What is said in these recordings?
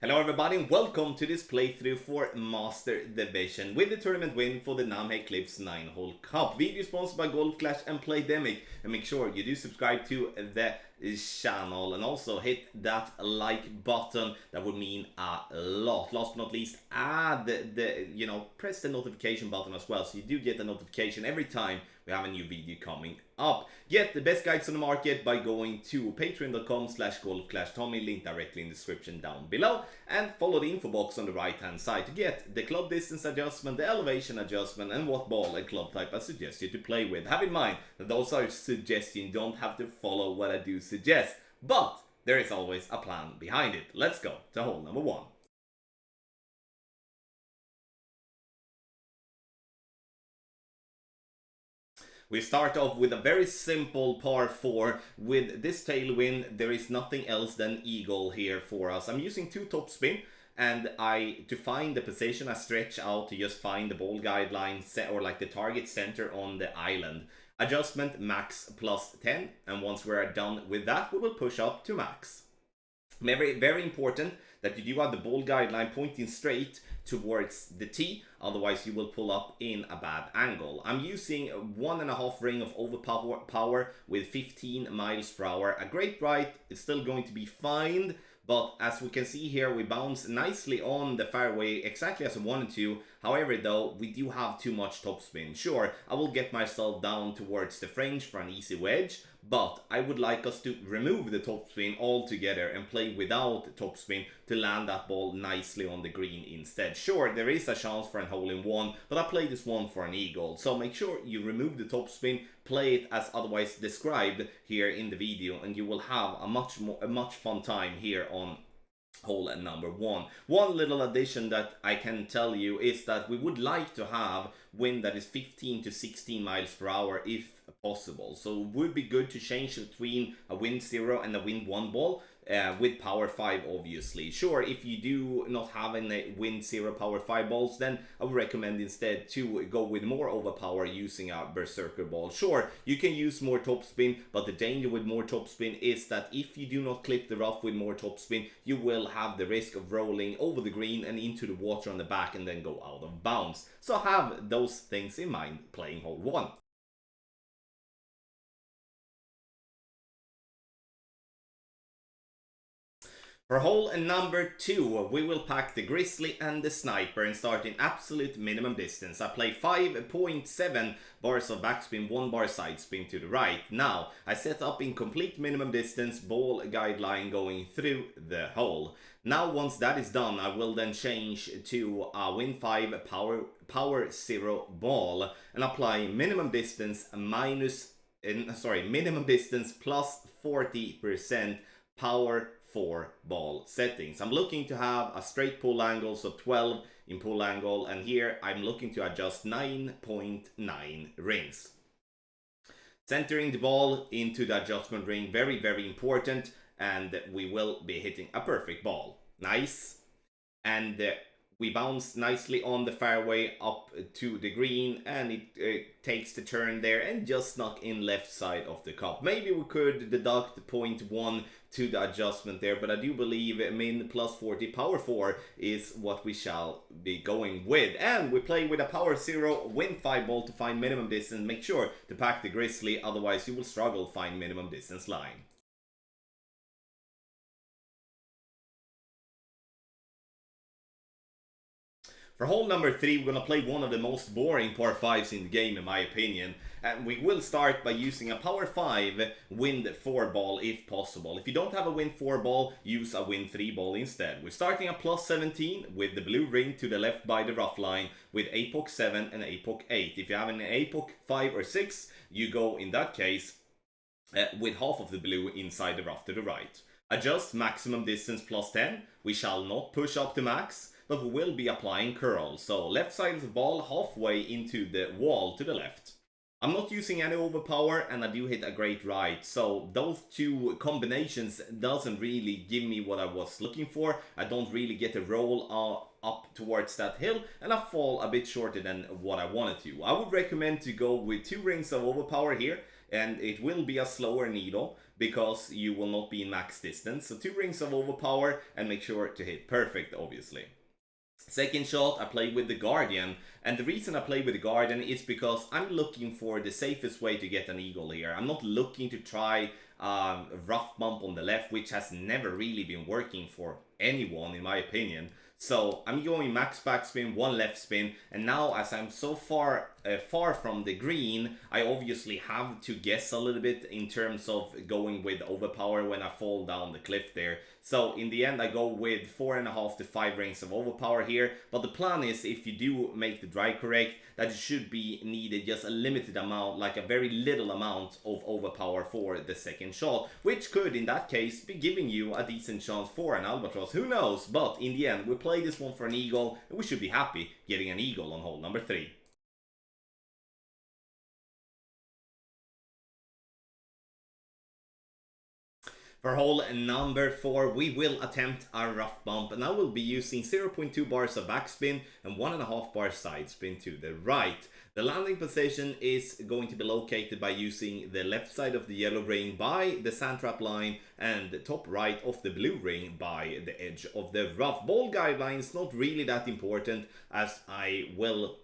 Hello everybody and welcome to this playthrough for Master Division with the tournament win for the Namhae Cliffs 9-hole cup. Video sponsored by Golf Clash and Playdemic, and make sure you do subscribe to the channel and also hit that like button. That would mean a lot. Last but not least, add press the notification button as well, so you do get a notification every time we have a new video coming up. Get the best guides on the market by going to patreon.com/golfclashtommy, link directly in the description down below, and follow the info box on the right hand side to get the club distance adjustment, the elevation adjustment, and what ball and club type I suggest you to play with. Have in mind that those are suggestions, you don't have to follow what I do suggest, but there is always a plan behind it. Let's go to hole number 1. We start off with a very simple par 4. With this tailwind, there is nothing else than eagle here for us. I'm using 2 topspin, and to find the position, I stretch out to just find the ball guideline or like the target center on the island. Adjustment max plus 10, and once we're done with that, we will push up to max. Very, very important that you do have the ball guideline pointing straight towards the tee, otherwise you will pull up in a bad angle. I'm using 1.5 ring of overpower with 15 miles per hour. A great right is still going to be fine, but as we can see here, we bounce nicely on the fairway exactly as I wanted to. However though, we do have too much topspin. Sure, I will get myself down towards the fringe for an easy wedge, but I would like us to remove the topspin altogether and play without topspin to land that ball nicely on the green instead. Sure, there is a chance for a hole-in-one, but I play this one for an eagle. So make sure you remove the topspin, play it as otherwise described here in the video, and you will have a much fun time here on hole number 1. One little addition that I can tell you is that we would like to have wind that is 15 to 16 miles per hour if possible. So it would be good to change between a wind 0 and a wind 1 ball with power 5 obviously. Sure, if you do not have any wind 0 power 5 balls, then I would recommend instead to go with more overpower using a berserker ball. Sure, you can use more topspin, but the danger with more topspin is that if you do not clip the rough with more topspin, you will have the risk of rolling over the green and into the water on the back and then go out of bounds. So have those things in mind playing hole 1. For hole number 2, we will pack the grizzly and the sniper and start in absolute minimum distance. I play 5.7 bars of backspin, 1 bar side spin to the right. Now, I set up in complete minimum distance, ball guideline going through the hole. Now, once that is done, I will then change to a wind 5 power 0 ball and apply minimum distance minimum distance plus 40% power 4 ball settings. I'm looking to have a straight pull angle, so 12 in pull angle, and here I'm looking to adjust 9.9 rings. Centering the ball into the adjustment ring, very, very important, and we will be hitting a perfect ball. Nice. And we bounce nicely on the fairway up to the green, and it takes the turn there and just knock in left side of the cup. Maybe we could deduct 0.1 to the adjustment there, but I do believe min plus 40 power 4 is what we shall be going with. And we play with a power 0 wind 5 ball to find minimum distance. Make sure to pack the grizzly, otherwise you will struggle to find minimum distance line. For hole number 3, we're going to play one of the most boring par 5s in the game in my opinion. And we will start by using a power 5 wind 4 ball if possible. If you don't have a wind 4 ball, use a wind 3 ball instead. We're starting at plus 17 with the blue ring to the left by the rough line with APOC 7 and APOC 8. If you have an APOC 5 or 6, you go in that case with half of the blue inside the rough to the right. Adjust maximum distance plus 10. We shall not push up to max, but we will be applying curl. So left side of the ball halfway into the wall to the left. I'm not using any overpower, and I do hit a great right. So those two combinations doesn't really give me what I was looking for. I don't really get a roll up towards that hill, and I fall a bit shorter than what I wanted to. I would recommend to go with 2 rings of overpower here. and it will be a slower needle because you will not be in max distance. So 2 rings of overpower, and make sure to hit perfect, obviously. Second shot, I play with the Guardian, and the reason I play with the Guardian is because I'm looking for the safest way to get an eagle here. I'm not looking to try a rough bump on the left, which has never really been working for anyone in my opinion. So I'm going max backspin, 1 left spin, and now as I'm so far from the green, I obviously have to guess a little bit in terms of going with overpower when I fall down the cliff there. So in the end I go with 4.5 to 5 rings of overpower here, but the plan is if you do make the dry correct, that it should be needed just a limited amount, like a very little amount of overpower for the second shot, which could in that case be giving you a decent chance for an albatross, who knows, but in the end we play this one for an eagle and we should be happy getting an eagle on hole number 3. For hole number 4, we will attempt a rough bump, and I will be using 0.2 bars of backspin and 1.5 bars side spin to the right. The landing position is going to be located by using the left side of the yellow ring by the sand trap line and the top right of the blue ring by the edge of the rough. Ball guidelines not really that important, as I will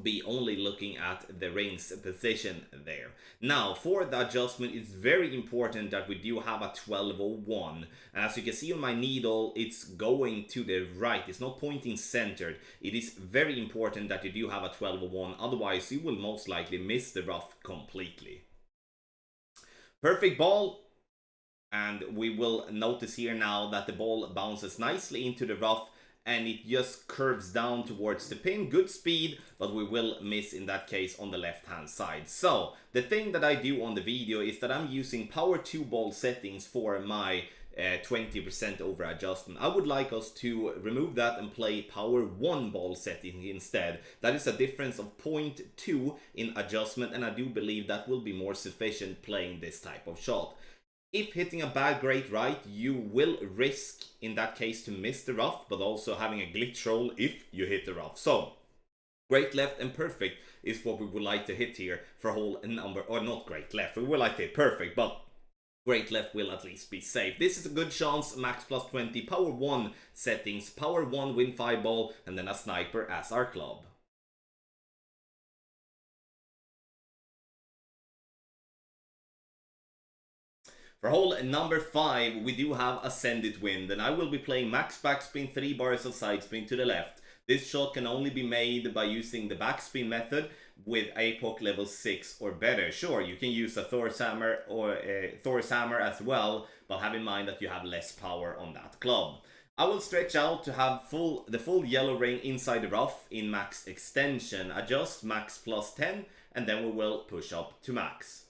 be only looking at the ring's position there. Now for the adjustment, it's very important that we do have a 1201, and as you can see on my needle, it's going to the right, it's not pointing centered. It is very important that you do have a 1201, otherwise you will most likely miss the rough completely. Perfect ball, and we will notice here now that the ball bounces nicely into the rough and it just curves down towards the pin. Good speed, but we will miss in that case on the left hand side. So the thing that I do on the video is that I'm using power 2 ball settings for my 20% over adjustment. I would like us to remove that and play power 1 ball setting instead. That is a difference of 0.2 in adjustment, and I do believe that will be more sufficient playing this type of shot. If hitting a bad great right, you will risk in that case to miss the rough, but also having a glitch roll if you hit the rough. So great left and perfect is what we would like to hit here for hole number, or not great left, we would like to hit perfect, but great left will at least be safe. This is a good chance, max plus 20, power 1 settings, power 1 win 5 ball, and then a sniper as our club. For hole number 5, we do have Ascended Wind, and I will be playing max backspin, 3 bars of side spin to the left. This shot can only be made by using the backspin method with APOC level 6 or better. Sure, you can use a Thor's Hammer or a Thor's Hammer as well, but have in mind that you have less power on that club. I will stretch out to have the full yellow ring inside the rough in max extension. Adjust max plus 10, and then we will push up to max.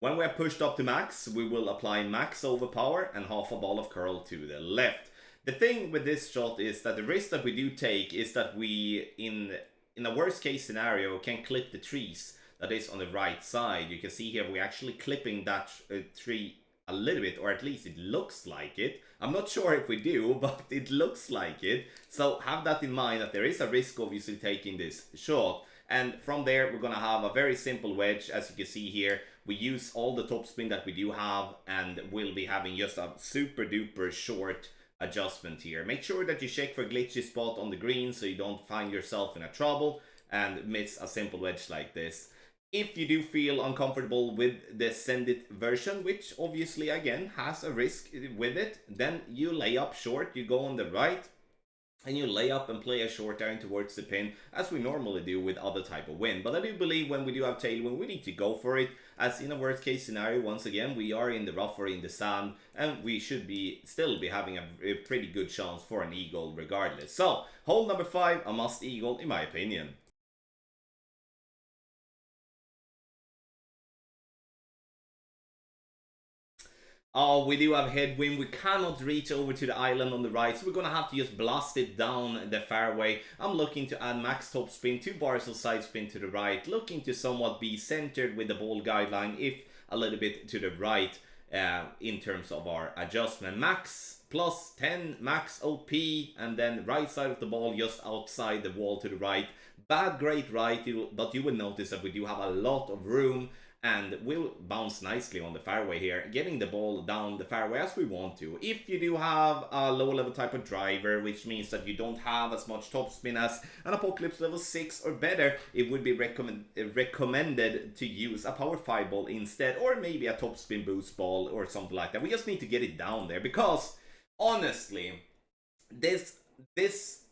When we are pushed up to max, we will apply max overpower and half a ball of curl to the left. The thing with this shot is that the risk that we do take is that we, in a worst case scenario, can clip the trees that is on the right side. You can see here we're actually clipping that tree a little bit, or at least it looks like it. I'm not sure if we do, but it looks like it. So have that in mind, that there is a risk obviously taking this shot. And from there, we're going to have a very simple wedge. As you can see here, we use all the topspin that we do have, and we'll be having just a super duper short adjustment here. Make sure that you check for glitchy spot on the green so you don't find yourself in a trouble and miss a simple wedge like this. If you do feel uncomfortable with the Send It version, which obviously again has a risk with it, then you lay up short, you go on the right, and you lay up and play a short iron towards the pin, as we normally do with other type of wind. But I do believe when we do have tailwind, we need to go for it, as in a worst case scenario, once again, we are in the rough or in the sand, and we should still be having a pretty good chance for an eagle regardless. So, hole number 5, a must eagle in my opinion. Oh, we do have headwind. We cannot reach over to the island on the right, so we're gonna have to just blast it down the fairway. I'm looking to add max top spin, 2 bars of side spin to the right, looking to somewhat be centered with the ball guideline, if a little bit to the right in terms of our adjustment. Max plus 10 max OP, and then right side of the ball just outside the wall to the right. Bad great right, but you will notice that we do have a lot of room and we'll bounce nicely on the fairway here, getting the ball down the fairway as we want to. If you do have a low level type of driver, which means that you don't have as much topspin as an Apocalypse level 6 or better, it would be recommended to use a power 5 ball instead, or maybe a topspin boost ball or something like that. We just need to get it down there because honestly, this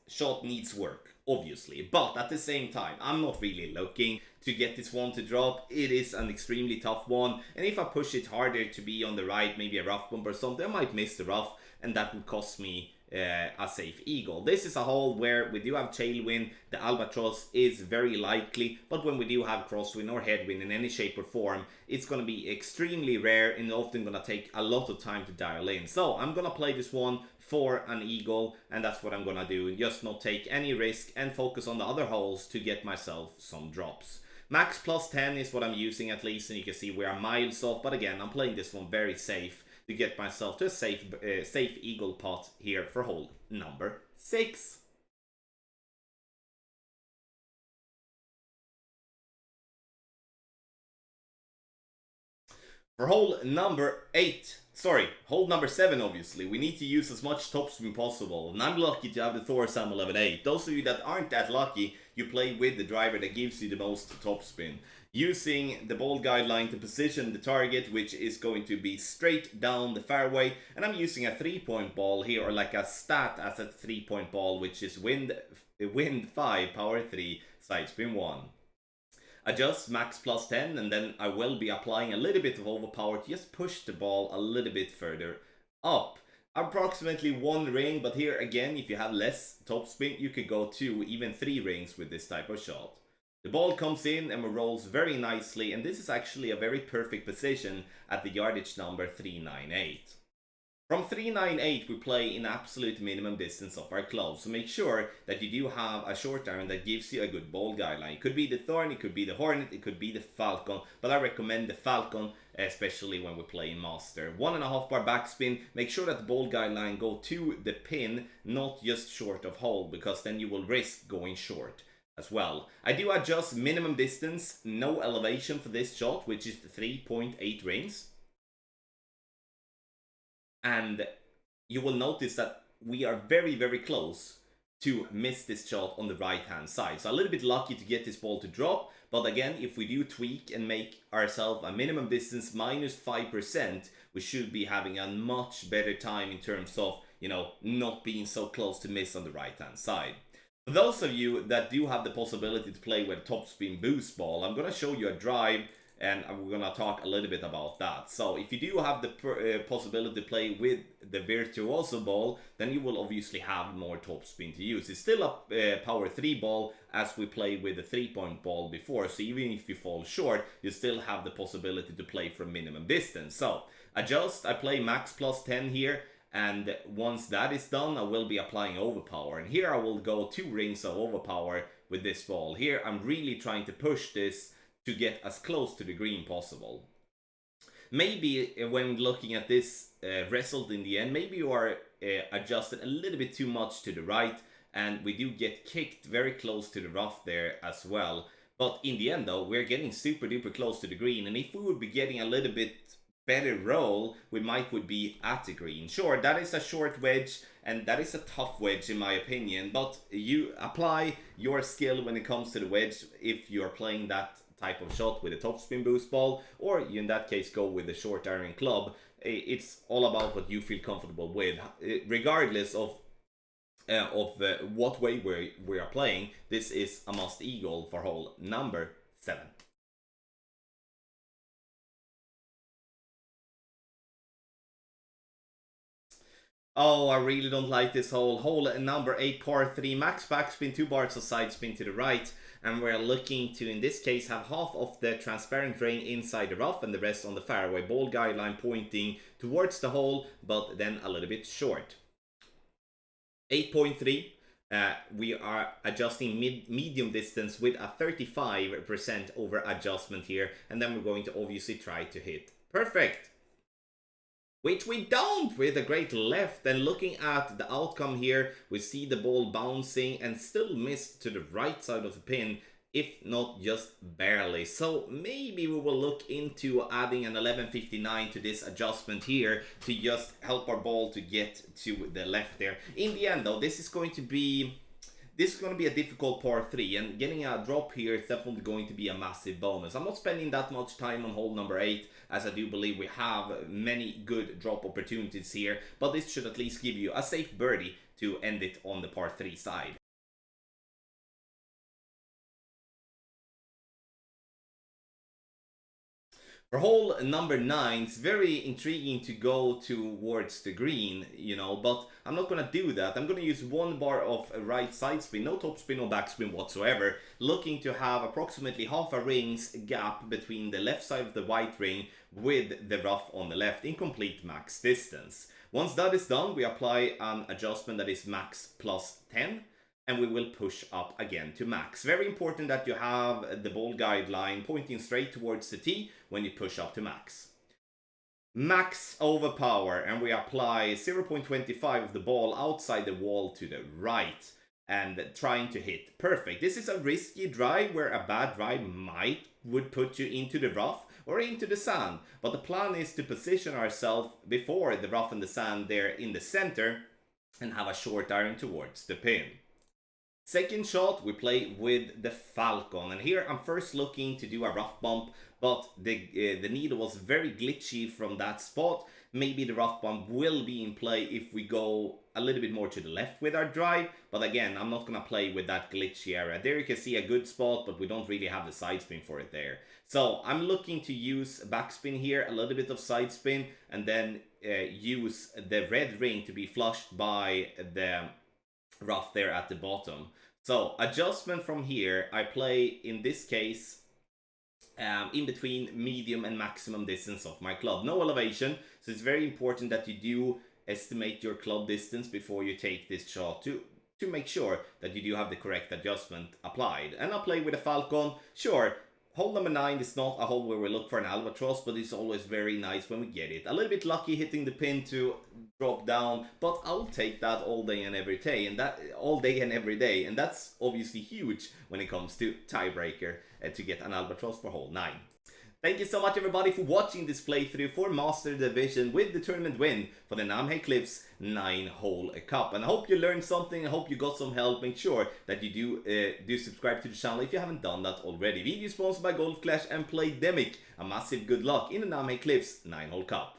shot needs work, obviously, but at the same time, I'm not really looking to get this one to drop. It is an extremely tough one, and if I push it harder to be on the right, maybe a rough bump or something, I might miss the rough, and that would cost me a safe eagle. This is a hole where we do have tailwind, the albatross is very likely, but when we do have crosswind or headwind in any shape or form, it's going to be extremely rare and often going to take a lot of time to dial in. So I'm going to play this one for an eagle, and that's what I'm going to do. Just not take any risk and focus on the other holes to get myself some drops. Max plus 10 is what I'm using at least, and you can see we are miles off, but again, I'm playing this one very safe to get myself to a safe eagle pot here for hole number 6. For hole number 7 obviously, we need to use as much topspin possible, and I'm lucky to have the Thor Sam 11.8. Those of you that aren't that lucky, you play with the driver that gives you the most topspin. Using the ball guideline to position the target, which is going to be straight down the fairway, and I'm using a 3-point ball here, or like a stat as a 3-point ball, which is wind 5, power 3, side spin 1. Adjust max plus 10, and then I will be applying a little bit of overpower to just push the ball a little bit further up. Approximately 1 ring, but here again, if you have less topspin, you could go 2, even 3 rings with this type of shot. The ball comes in and rolls very nicely, and this is actually a very perfect position at the yardage number 398. From 398 we play in absolute minimum distance of our club, so make sure that you do have a short iron that gives you a good ball guideline. It could be the Thorn, it could be the Hornet, it could be the Falcon, but I recommend the Falcon, especially when we play in Master. 1.5 bar backspin, make sure that the ball guideline go to the pin, not just short of hole, because then you will risk going short as well. I do adjust minimum distance, no elevation for this shot, which is 3.8 rings. And you will notice that we are very, very close to miss this shot on the right hand side. So a little bit lucky to get this ball to drop, but again, if we do tweak and make ourselves a minimum distance minus 5%, we should be having a much better time in terms of, you know, not being so close to miss on the right hand side. For those of you that do have the possibility to play with topspin boost ball, I'm going to show you a drive, and we're going to talk a little bit about that. So if you do have the possibility to play with the Virtuoso ball, then you will obviously have more topspin to use. It's still a power 3 ball as we played with the 3-point ball before, so even if you fall short, you still have the possibility to play from minimum distance. So adjust, I play max plus 10 here, and once that is done, I will be applying overpower. And here I will go 2 rings of overpower with this ball. Here I'm really trying to push this to get as close to the green possible. Maybe when looking at this result in the end, maybe you are adjusted a little bit too much to the right, and we do get kicked very close to the rough there as well. But in the end though, we're getting super duper close to the green, and if we would be getting a little bit better roll, we would be at the green. Sure, that is a short wedge, and that is a tough wedge in my opinion, but you apply your skill when it comes to the wedge if you're playing that type of shot with a topspin boost ball, or you in that case go with a short iron club. It's all about what you feel comfortable with, regardless of what way we are playing. This is a must eagle for hole number 7. Oh, I really don't like this hole. Hole number 8, par 3, max backspin, 2 bars of side spin to the right. And we're looking to, in this case, have half of the transparent grain inside the rough and the rest on the fairway. Ball guideline pointing towards the hole, but then a little bit short. 8.3. We are adjusting medium distance with a 35% over adjustment here. And then we're going to obviously try to hit perfect. which we don't with a great left. And looking at the outcome here, we see the ball bouncing and still missed to the right side of the pin, if not just barely. So maybe we will look into adding an 1159 to this adjustment here to just help our ball to get to the left there. In the end though, this is going to be a difficult par 3, and getting a drop here is definitely going to be a massive bonus. I'm not spending that much time on hole number 8, as I do believe we have many good drop opportunities here, but this should at least give you a safe birdie to end it on the par 3 side. For hole number 9, it's very intriguing to go towards the green, but I'm not going to do that. I'm going to use 1 bar of right side spin, no top spin or back spin whatsoever, looking to have approximately half a ring's gap between the left side of the white ring with the rough on the left in complete max distance. Once that is done, we apply an adjustment that is max plus 10. And we will push up again to max. Very important that you have the ball guideline pointing straight towards the tee when you push up to max. Max over power, and we apply 0.25 of the ball outside the wall to the right and trying to hit perfect. This is a risky drive where a bad drive would put you into the rough or into the sand. But the plan is to position ourselves before the rough and the sand there in the center and have a short iron towards the pin. Second shot, we play with the Falcon, and here I'm first looking to do a rough bump, but the needle was very glitchy from that spot. Maybe the rough bump will be in play if we go a little bit more to the left with our drive, but again, I'm not going to play with that glitchy area. There you can see a good spot, but we don't really have the side spin for it there. So I'm looking to use backspin here, a little bit of side spin, and then use the red ring to be flushed by the rough there at the bottom. So adjustment from here, I play in this case in between medium and maximum distance of my club. No elevation, so it's very important that you do estimate your club distance before you take this shot to make sure that you do have the correct adjustment applied. And I'll play with a Falcon. Sure, hole number 9 is not a hole where we look for an albatross, but it's always very nice when we get it. A little bit lucky hitting the pin to drop down, but I'll take that all day and every day, and that's obviously huge when it comes to tiebreaker to get an albatross for hole 9. Thank you so much everybody for watching this playthrough for Master Division with the tournament win for the Namhae Cliffs 9-hole cup. And I hope you learned something, I hope you got some help. Make sure that you do subscribe to the channel if you haven't done that already. Video sponsored by Golf Clash and Playdemic. A massive good luck in the Namhae Cliffs 9-hole cup.